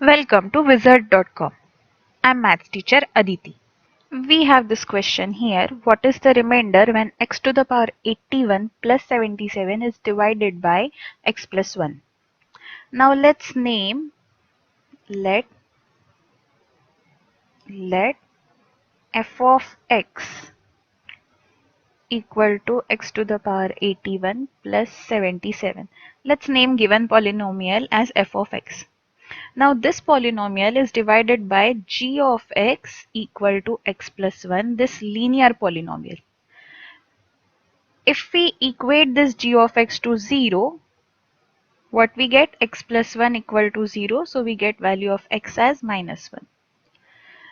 Welcome to Wizard.com. I'm maths teacher Aditi. We have this question here. What is the remainder when x to the power 81 plus 77 is divided by x plus 1? Now let let f of x equal to x to the power 81 plus 77. Let's name given polynomial as f of x. Now this polynomial is divided by g of x equal to x plus 1, this linear polynomial. If we equate this g of x to 0, what we get? X plus 1 equal to 0, so we get value of x as minus 1.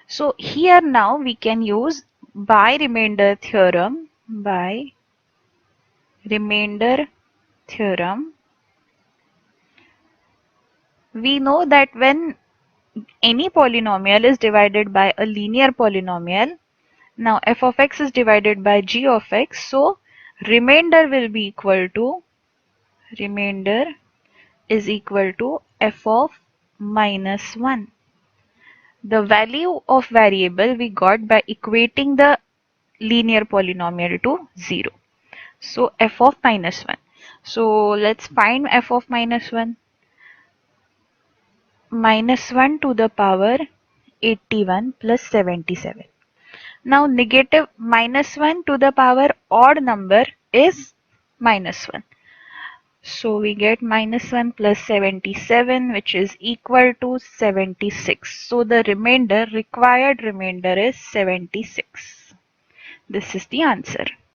So here now we can use by remainder theorem, we know that when any polynomial is divided by a linear polynomial, now f of x is divided by g of x, so remainder is equal to f of minus 1. The value of variable we got by equating the linear polynomial to 0. So f of minus 1. So let's find f of minus 1. Minus 1 to the power 81 plus 77. Now negative minus 1 to the power odd number is minus 1. So we get minus 1 plus 77, which is equal to 76. So the required remainder is 76. This is the answer.